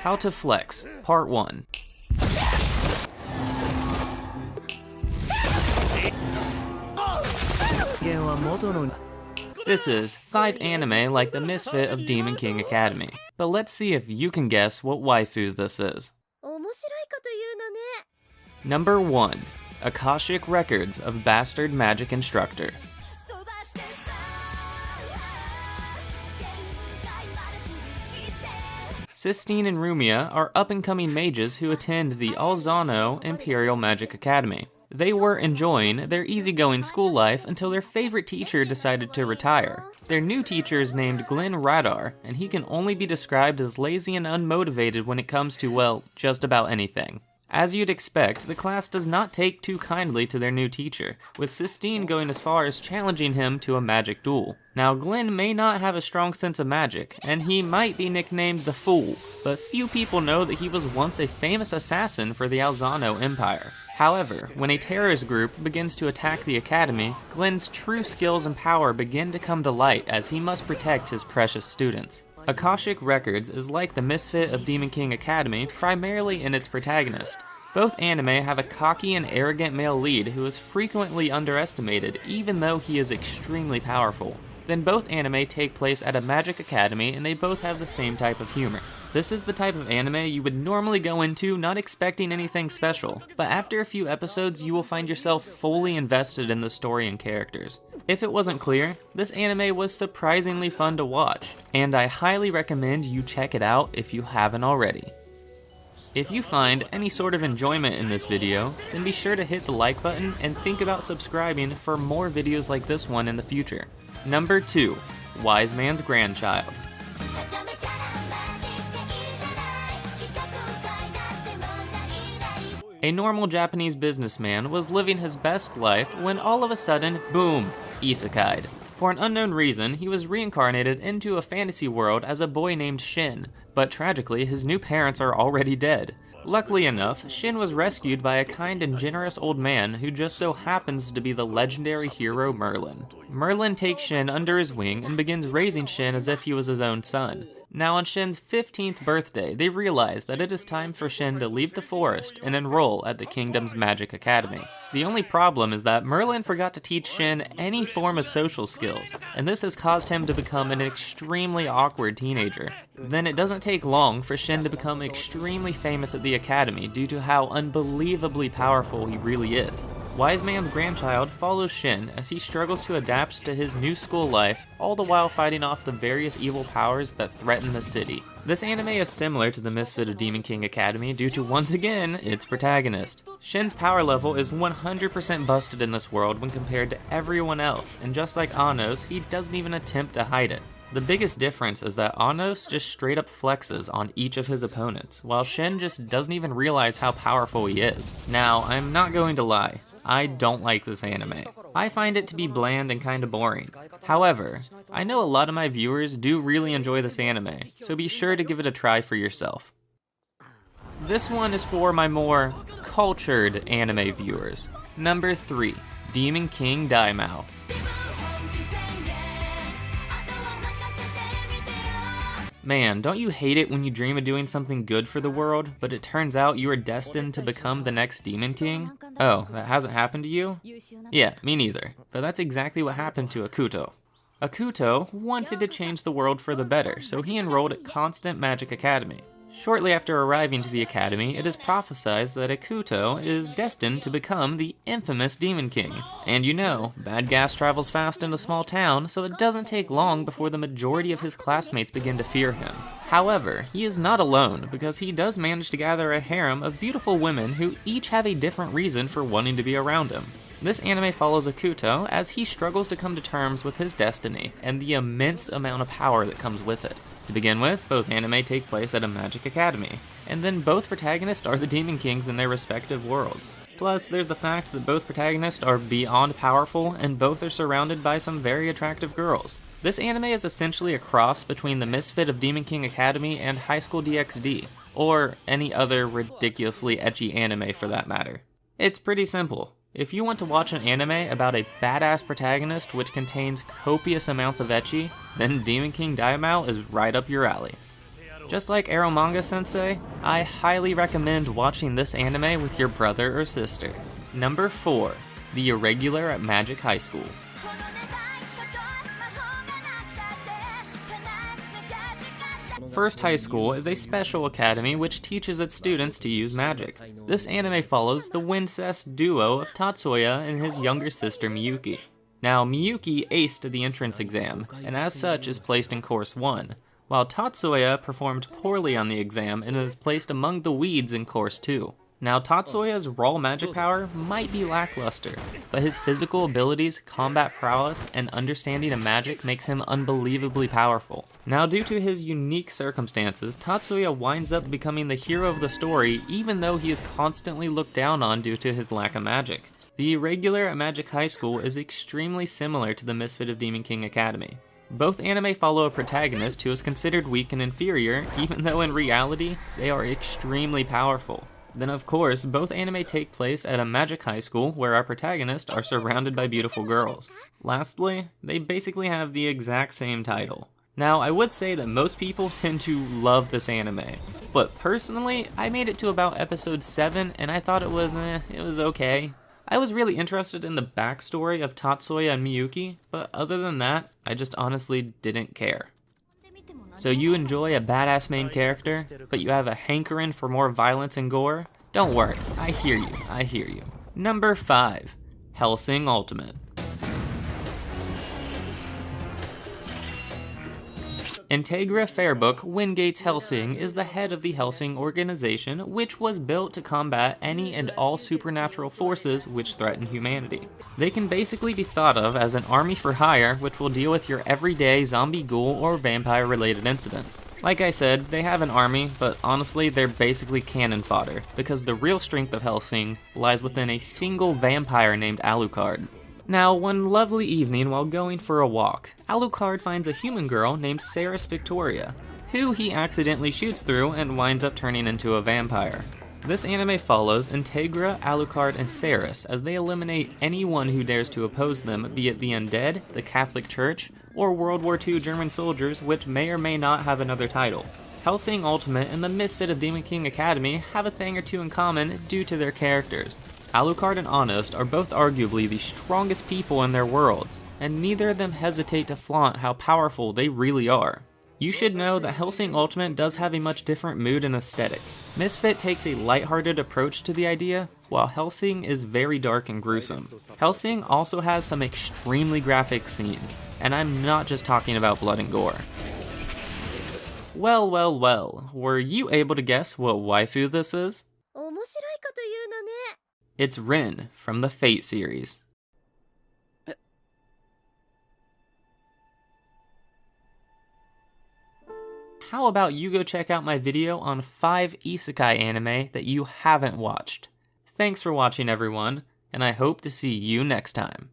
How to Flex, Part 1. This is 5 anime like the misfit of Demon King Academy. But let's see if you can guess what waifu this is. Number 1. Akashic Records of Bastard Magic Instructor. Sistine and Rumia are up-and-coming mages who attend the Alzano Imperial Magic Academy. They were enjoying their easygoing school life until their favorite teacher decided to retire. Their new teacher is named Glenn Radar, and he can only be described as lazy and unmotivated when it comes to, well, just about anything. As you'd expect, the class does not take too kindly to their new teacher, with Sistine going as far as challenging him to a magic duel. Now, Glenn may not have a strong sense of magic, and he might be nicknamed the Fool, but few people know that he was once a famous assassin for the Alzano Empire. However, when a terrorist group begins to attack the academy, Glenn's true skills and power begin to come to light as he must protect his precious students. Akashic Records is like the misfit of Demon King Academy primarily in its protagonist. Both anime have a cocky and arrogant male lead who is frequently underestimated even though he is extremely powerful. Then both anime take place at a magic academy and they both have the same type of humor. This is the type of anime you would normally go into not expecting anything special, but after a few episodes you will find yourself fully invested in the story and characters. If it wasn't clear, this anime was surprisingly fun to watch, and I highly recommend you check it out if you haven't already. If you find any sort of enjoyment in this video, then be sure to hit the like button and think about subscribing for more videos like this one in the future. Number 2. Wise Man's Grandchild. A normal Japanese businessman was living his best life when all of a sudden, boom, isekai'd. For an unknown reason, he was reincarnated into a fantasy world as a boy named Shin, but tragically his new parents are already dead. Luckily enough, Shin was rescued by a kind and generous old man who just so happens to be the legendary hero Merlin. Merlin takes Shin under his wing and begins raising Shin as if he was his own son. Now on Shin's 15th birthday, they realize that it is time for Shin to leave the forest and enroll at the kingdom's magic academy. The only problem is that Merlin forgot to teach Shin any form of social skills, and this has caused him to become an extremely awkward teenager. Then it doesn't take long for Shin to become extremely famous at the academy due to how unbelievably powerful he really is. Wise Man's Grandchild follows Shin as he struggles to adapt to his new school life, all the while fighting off the various evil powers that threaten the city. This anime is similar to the misfit of Demon King Academy due to, once again, its protagonist. Shin's power level is 100% busted in this world when compared to everyone else, and just like Ano's, he doesn't even attempt to hide it. The biggest difference is that Anos just straight up flexes on each of his opponents, while Shin just doesn't even realize how powerful he is. Now, I'm not going to lie. I don't like this anime. I find it to be bland and kinda boring. However, I know a lot of my viewers do really enjoy this anime, so be sure to give it a try for yourself. This one is for my more cultured anime viewers. Number 3. Demon King Daimao. Man, don't you hate it when you dream of doing something good for the world, but it turns out you are destined to become the next Demon King? Oh, that hasn't happened to you? Yeah, me neither. But that's exactly what happened to Akuto. Akuto wanted to change the world for the better, so he enrolled at Constant Magic Academy. Shortly after arriving to the academy, it is prophesied that Akuto is destined to become the infamous Demon King. And you know, bad gas travels fast in a small town, so it doesn't take long before the majority of his classmates begin to fear him. However, he is not alone, because he does manage to gather a harem of beautiful women who each have a different reason for wanting to be around him. This anime follows Akuto as he struggles to come to terms with his destiny and the immense amount of power that comes with it. To begin with, both anime take place at a magic academy, and then both protagonists are the Demon Kings in their respective worlds. Plus, there's the fact that both protagonists are beyond powerful, and both are surrounded by some very attractive girls. This anime is essentially a cross between the misfit of Demon King Academy and High School DxD, or any other ridiculously ecchi anime for that matter. It's pretty simple. If you want to watch an anime about a badass protagonist which contains copious amounts of ecchi, then Demon King Daimao is right up your alley. Just like Eromanga Sensei, I highly recommend watching this anime with your brother or sister. Number 4. The Irregular at Magic High School. First High School is a special academy which teaches its students to use magic. This anime follows the Wincest duo of Tatsuya and his younger sister Miyuki. Now, Miyuki aced the entrance exam, and as such is placed in Course 1, while Tatsuya performed poorly on the exam and is placed among the weeds in Course 2. Now, Tatsuya's raw magic power might be lackluster, but his physical abilities, combat prowess, and understanding of magic makes him unbelievably powerful. Now, due to his unique circumstances, Tatsuya winds up becoming the hero of the story even though he is constantly looked down on due to his lack of magic. The Irregular at Magic High School is extremely similar to the Misfit of Demon King Academy. Both anime follow a protagonist who is considered weak and inferior, even though in reality, they are extremely powerful. Then of course, both anime take place at a magic high school where our protagonists are surrounded by beautiful girls. Lastly, they basically have the exact same title. Now, I would say that most people tend to love this anime, but personally, I made it to about episode 7 and I thought it was okay. I was really interested in the backstory of Tatsuya and Miyuki, but other than that, I just honestly didn't care. So you enjoy a badass main character, but you have a hankering for more violence and gore? Don't worry, I hear you. Number 5. Hellsing Ultimate. Integra Fairbook Wingate's Hellsing is the head of the Hellsing organization, which was built to combat any and all supernatural forces which threaten humanity. They can basically be thought of as an army for hire which will deal with your everyday zombie, ghoul, or vampire related incidents. Like I said, they have an army, but honestly they're basically cannon fodder, because the real strength of Hellsing lies within a single vampire named Alucard. Now, one lovely evening while going for a walk, Alucard finds a human girl named Ceres Victoria, who he accidentally shoots through and winds up turning into a vampire. This anime follows Integra, Alucard, and Ceres as they eliminate anyone who dares to oppose them, be it the undead, the Catholic Church, or World War II German soldiers, which may or may not have another title. Hellsing Ultimate and the Misfit of Demon King Academy have a thing or two in common due to their characters. Alucard and Honest are both arguably the strongest people in their worlds, and neither of them hesitate to flaunt how powerful they really are. You should know that Hellsing Ultimate does have a much different mood and aesthetic. Misfit takes a lighthearted approach to the idea, while Hellsing is very dark and gruesome. Hellsing also has some extremely graphic scenes, and I'm not just talking about blood and gore. Well, were you able to guess what waifu this is? It's Rin from the Fate series. How about you go check out my video on 5 isekai anime that you haven't watched? Thanks for watching everyone, and I hope to see you next time.